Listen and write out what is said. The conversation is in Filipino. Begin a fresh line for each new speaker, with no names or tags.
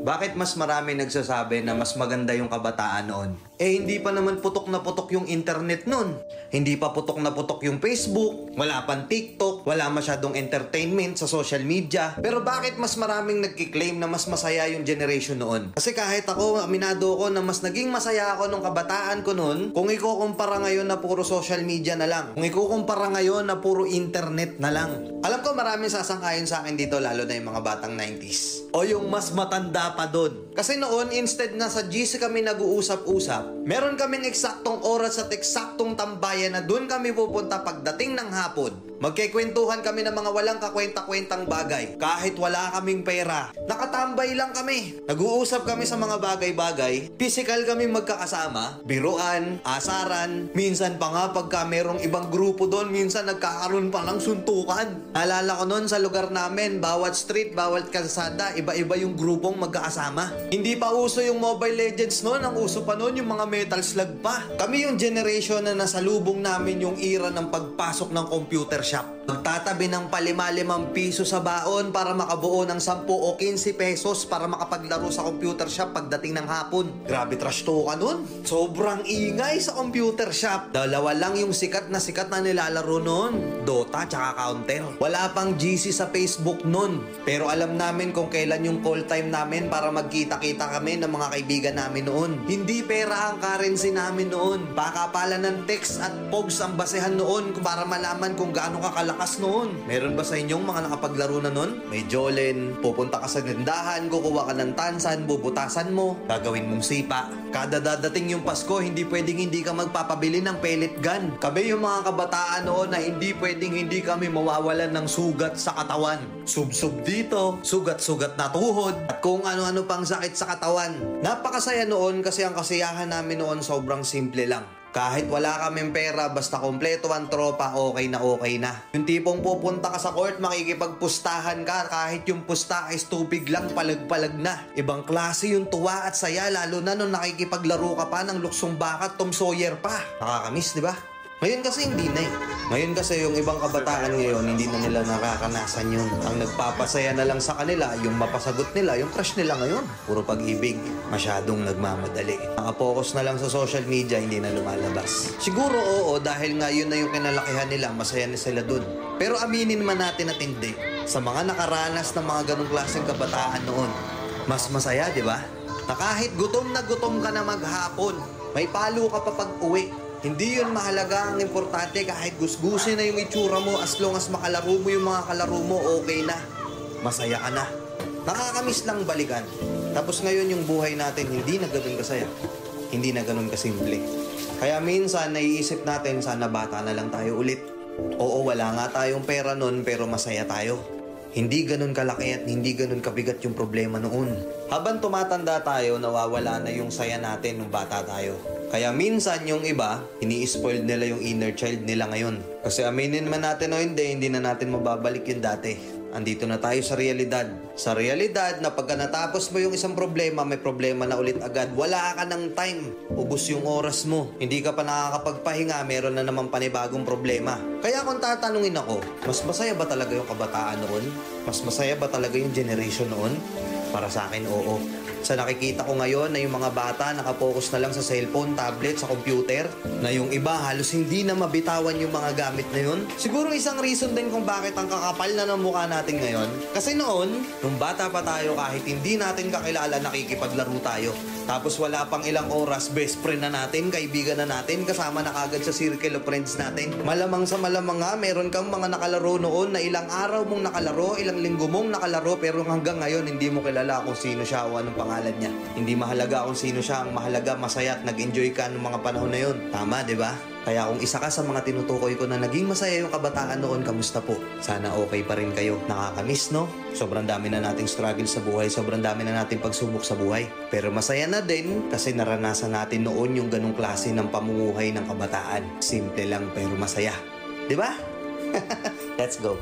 Bakit mas marami nagsasabi na mas maganda yung kabataan noon? Hindi pa naman putok na putok yung internet noon. Hindi pa putok na putok yung Facebook, wala pang TikTok, wala masyadong entertainment sa social media. Pero bakit mas maraming nagkiklaim na mas masaya yung generation noon? Kasi kahit ako, aminado ko na mas naging masaya ako nung kabataan ko noon kung ikukumpara ngayon na puro social media na lang. Kung ikukumpara ngayon na puro internet na lang. Alam ko maraming sasangkayon sa akin dito, lalo na yung mga batang 90s. O yung mas matanda pa doon. Kasi noon, instead na sa GC kami nag-uusap-usap, meron kaming eksaktong oras at eksaktong tambayan na doon kami pupunta pagdating ng hapon. Magkikwentuhan kami ng mga walang kakwenta-kwentang bagay. Kahit wala kaming pera, nakatambay lang kami. Nag-uusap kami sa mga bagay-bagay. Physical kami magkakasama. Biruan, asaran. Minsan pa nga pagka merong ibang grupo doon, minsan nagkakaroon pa ng suntukan. Naalala ko noon sa lugar namin, bawat street, bawat kalsada, iba-iba yung grupong magkakasama. Hindi pa uso yung Mobile Legends noon. Ang uso pa noon yung mga Metal Slug pa. Kami yung generation na nasalubong namin yung era ng pagpasok ng computer shop. Magtatabi ng ₱5 piso sa baon para makabuo ng 10 o 15 pesos para makapaglaro sa computer shop pagdating ng hapon. Grabe trash talk nun. Sobrang ingay sa computer shop. Dalawa lang yung sikat na nilalaro nun. Dota tsaka Counter. Wala pang GC sa Facebook nun. Pero alam namin kung kailan yung call time namin para magkita-kita kami ng mga kaibigan namin noon. Hindi pera ang currency namin noon. Pakapalan ng text at pogs ang basehan noon para malaman kung gaano kakalakas noon. Meron ba sa inyong mga nakapaglaro na noon? May Jolen, pupunta ka sa tindahan, kukuha ka ng tansan, bubutasan mo, gagawin mong sipa. Kada dadating yung Pasko, hindi pwedeng hindi ka magpapabili ng pellet gun. Kami yung mga kabataan noon na hindi pwedeng hindi kami mawawalan ng sugat sa katawan. Sub-sub dito, sugat-sugat na tuhod, at kung ano-ano pang sakit sa katawan. Napakasaya noon kasi ang kasiyahan namin noon sobrang simple lang. Kahit wala kaming pera, basta kompleto ang tropa, okay na okay na. Yung tipong pupunta ka sa court, makikipagpustahan ka, kahit yung pusta ay tubig lang, palag-palag na. Ibang klase yung tuwa at saya, lalo na nung nakikipaglaro ka pa ng luksong baka, Tom Sawyer pa. Nakakamiss, di ba? Ngayon kasi hindi na eh. Ngayon kasi yung ibang kabataan ngayon, hindi na nila nakakanasan yun. Ang nagpapasaya na lang sa kanila, yung mapasagot nila, yung crush nila ngayon. Puro pag-ibig, masyadong nagmamadali. Nakapokus na lang sa social media, hindi na lumalabas. Siguro oo, dahil nga yun na yung kinalakihan nila, masaya na sila dun. Pero aminin man natin at hindi, sa mga nakaranas ng mga ganong klaseng kabataan noon, mas masaya, di ba? Na kahit gutom na gutom ka na maghapon, may palo ka pa pag-uwi. Hindi yun mahalaga, ang importante kahit gusgusin na yung itsura mo, as long as makalaro mo yung mga kalaro mo, okay na. Masaya ka na. Nakakamiss lang balikan. Tapos ngayon yung buhay natin, hindi na ganun kasaya. Hindi na ganun kasimple. Kaya minsan, naiisip natin, sana bata na lang tayo ulit. Oo, wala nga tayong pera nun, pero masaya tayo. Hindi ganun kalaki at hindi ganun kabigat yung problema noon. Habang tumatanda tayo, nawawala na yung saya natin nung bata tayo. Kaya minsan yung iba, ini-spoil nila yung inner child nila ngayon. Kasi aminin man natin o hindi na natin mababalik yung dati. Andito na tayo sa realidad. Sa realidad na pagka natapos mo yung isang problema, may problema na ulit agad. Wala ka ng time. Ubus yung oras mo. Hindi ka pa nakakapagpahinga, meron na naman panibagong problema. Kaya kung tatanungin ako, mas masaya ba talaga yung kabataan noon? Mas masaya ba talaga yung generation noon? Para sa akin, oo. Sa nakikita ko ngayon na yung mga bata nakapokus na lang sa cellphone, tablet, sa computer, na yung iba halos hindi na mabitawan yung mga gamit na yun. Siguro isang reason din kung bakit ang kakapal na ng mukha natin ngayon. Kasi noon, nung bata pa tayo, kahit hindi natin kakilala, nakikipaglaro tayo. Tapos wala pang ilang oras, best friend na natin, kaibigan na natin, kasama na kagad sa circle of friends natin. Malamang sa malamang nga, meron kang mga nakalaro noon na ilang araw mong nakalaro, ilang linggo mong nakalaro, pero hanggang ngayon hindi mo kilala kung sino siya o anong pangalan niya. Hindi mahalaga kung sino siya, ang mahalaga masaya at nag-enjoy ka ng mga panahon na yun. Tama, di ba? Kaya kung isa ka sa mga tinutukoy ko na naging masaya yung kabataan noon, kamusta po? Sana okay pa rin kayo. Nakakamiss, no? Sobrang dami na nating struggle sa buhay, sobrang dami na nating pagsubok sa buhay. Pero masaya na din kasi naranasan natin noon yung ganong klase ng pamumuhay ng kabataan. Simple lang pero masaya. Di ba? Let's go.